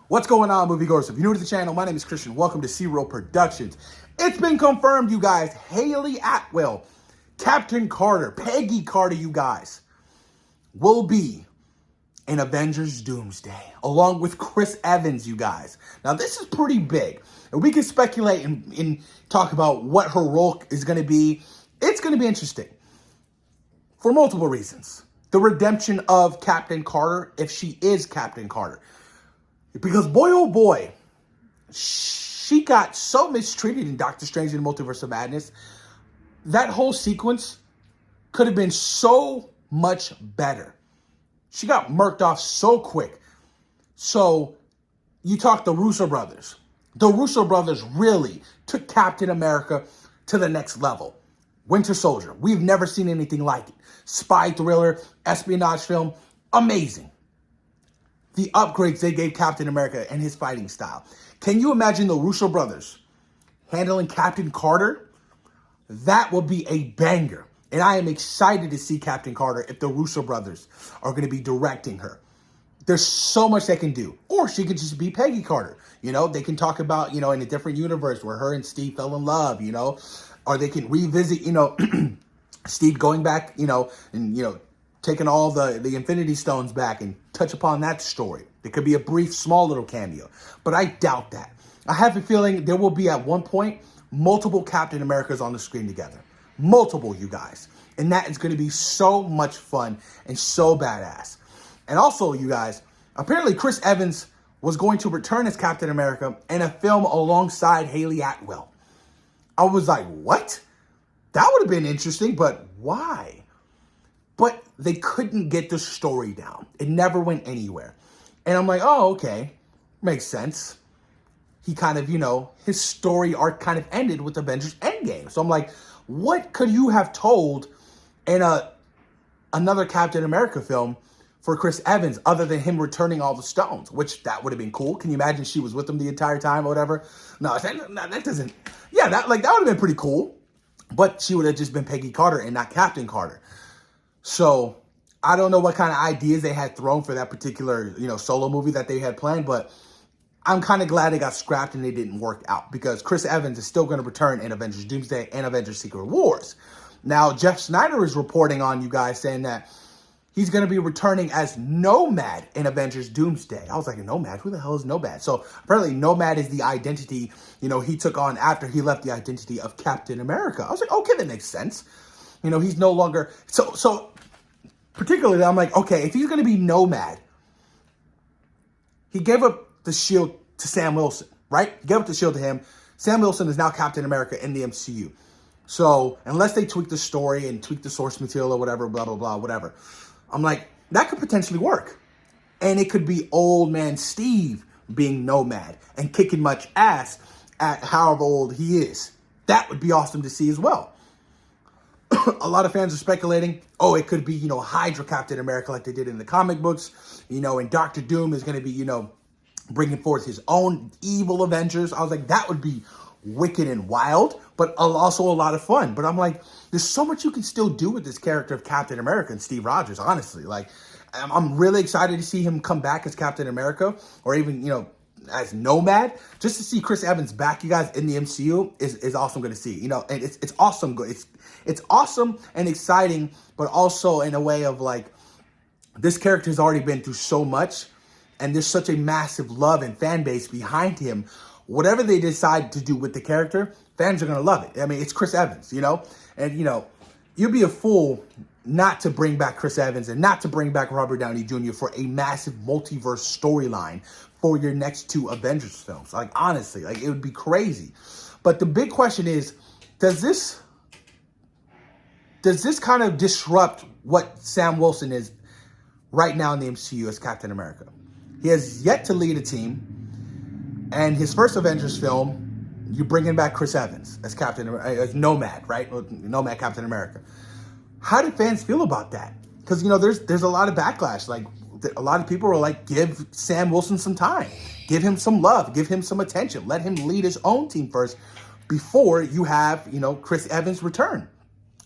What's going on, moviegoers? If you're new to the channel, my name is Christian. Welcome to C-Roll Productions. It's been confirmed, you guys. Hayley Atwell, Captain Carter, Peggy Carter, you guys, will be in Avengers Doomsday, along with Chris Evans, you guys. Now, this is pretty big. And we can speculate and talk about what her role is going to be. It's going to be interesting for multiple reasons. The redemption of Captain Carter, if she is Captain Carter. Because boy, oh boy, she got so mistreated in Doctor Strange in the Multiverse of Madness. That whole sequence could have been so much better. She got murked off so quick. So you talk the Russo brothers. The Russo brothers really took Captain America to the next level. Winter Soldier, we've never seen anything like it. Spy thriller, espionage film, amazing. The upgrades they gave Captain America and his fighting style. Can you imagine the Russo brothers handling Captain Carter? That would be a banger. And I am excited to see Captain Carter if the Russo brothers are going to be directing her. There's so much they can do. Or she could just be Peggy Carter. You know, they can talk about, you know, in a different universe where her and Steve fell in love, you know. Or they can revisit, you know, Steve going back, you know, and, you know, taking all the Infinity Stones back and touch upon that story. It could be a brief, small little cameo. But I doubt that. I have a feeling there will be at one point multiple Captain Americas on the screen together. Multiple, you guys. And that is going to be so much fun and so badass. And also, you guys, apparently Chris Evans was going to return as Captain America in a film alongside Hayley Atwell. I was like, what? That would have been interesting, but why? But they couldn't get the story down. It never went anywhere. And I'm like, oh, okay. Makes sense. He kind of, you know, his story arc kind of ended with Avengers Endgame. So I'm like, what could you have told in another Captain America film for Chris Evans other than him returning all the stones? Which, that would have been cool. Can you imagine she was with him the entire time or whatever? No, that doesn't... Yeah, that would have been pretty cool. But she would have just been Peggy Carter and not Captain Carter. So, I don't know what kind of ideas they had thrown for that particular, you know, solo movie that they had planned, but I'm kind of glad it got scrapped and they didn't work out because Chris Evans is still going to return in Avengers Doomsday and Avengers Secret Wars. Now, Jeff Snyder is reporting on, you guys, saying that he's going to be returning as Nomad in Avengers Doomsday. I was like, Nomad? Who the hell is Nomad? So, apparently Nomad is the identity, you know, he took on after he left the identity of Captain America. I was like, okay, that makes sense. You know, he's no longer... So particularly, I'm like, okay, if he's going to be Nomad, he gave up the shield to Sam Wilson, right? He gave up the shield to him. Sam Wilson is now Captain America in the MCU. So, unless they tweak the story and tweak the source material or whatever, blah, blah, blah, whatever, I'm like, that could potentially work. And it could be old man Steve being Nomad and kicking much ass at however old he is. That would be awesome to see as well. A lot of fans are speculating, oh, it could be, you know, Hydra Captain America like they did in the comic books, you know, and Doctor Doom is going to be, you know, bringing forth his own evil Avengers. I was like, that would be wicked and wild, but also a lot of fun. But I'm like, there's so much you can still do with this character of Captain America and Steve Rogers, honestly. Like, I'm really excited to see him come back as Captain America or even, you know, as Nomad. Just to see Chris Evans back, you guys, in the MCU is awesome going to see. You know, and it's awesome. It's awesome and exciting, but also in a way of like, this character has already been through so much, and there's such a massive love and fan base behind him. Whatever they decide to do with the character, fans are going to love it. I mean, it's Chris Evans, you know? And, you know, you'd be a fool not to bring back Chris Evans and not to bring back Robert Downey Jr. for a massive multiverse storyline for your next two Avengers films. Like, honestly, like, it would be crazy. But the big question is, does this kind of disrupt what Sam Wilson is right now in the MCU as Captain America? He has yet to lead a team. And his first Avengers film, you're bringing back Chris Evans as Nomad, right? Nomad Captain America. How do fans feel about that? Because, you know, there's a lot of backlash. Like, a lot of people are like, give Sam Wilson some time. Give him some love. Give him some attention. Let him lead his own team first before you have, you know, Chris Evans return.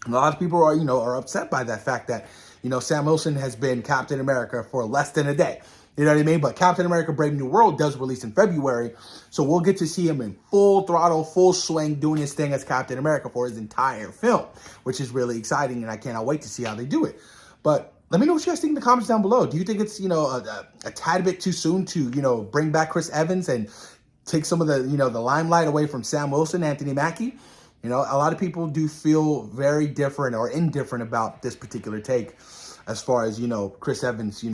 And a lot of people are, you know, are upset by that fact that, you know, Sam Wilson has been Captain America for less than a day. You know what I mean? But Captain America Brave New World does release in February. So we'll get to see him in full throttle, full swing, doing his thing as Captain America for his entire film, which is really exciting. And I cannot wait to see how they do it. But let me know what you guys think in the comments down below. Do you think it's, a tad bit too soon to, bring back Chris Evans and take some of the, the limelight away from Sam Wilson, Anthony Mackie? A lot of people do feel very different or indifferent about this particular take as far as, Chris Evans,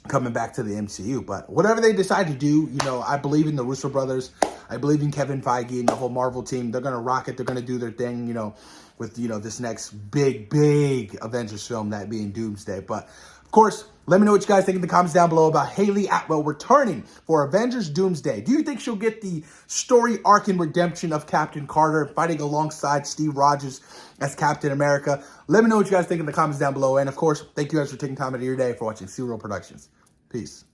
coming back to the MCU. But whatever they decide to do, I believe in the Russo brothers. I believe in Kevin Feige and the whole Marvel team. They're going to rock it. They're going to do their thing, with, this next big Avengers film, that being Doomsday. But, of course, let me know what you guys think in the comments down below about Hayley Atwell returning for Avengers Doomsday. Do you think she'll get the story arc and redemption of Captain Carter fighting alongside Steve Rogers as Captain America? Let me know what you guys think in the comments down below. And, of course, thank you guys for taking time out of your day for watching C-Roll Productions. Peace.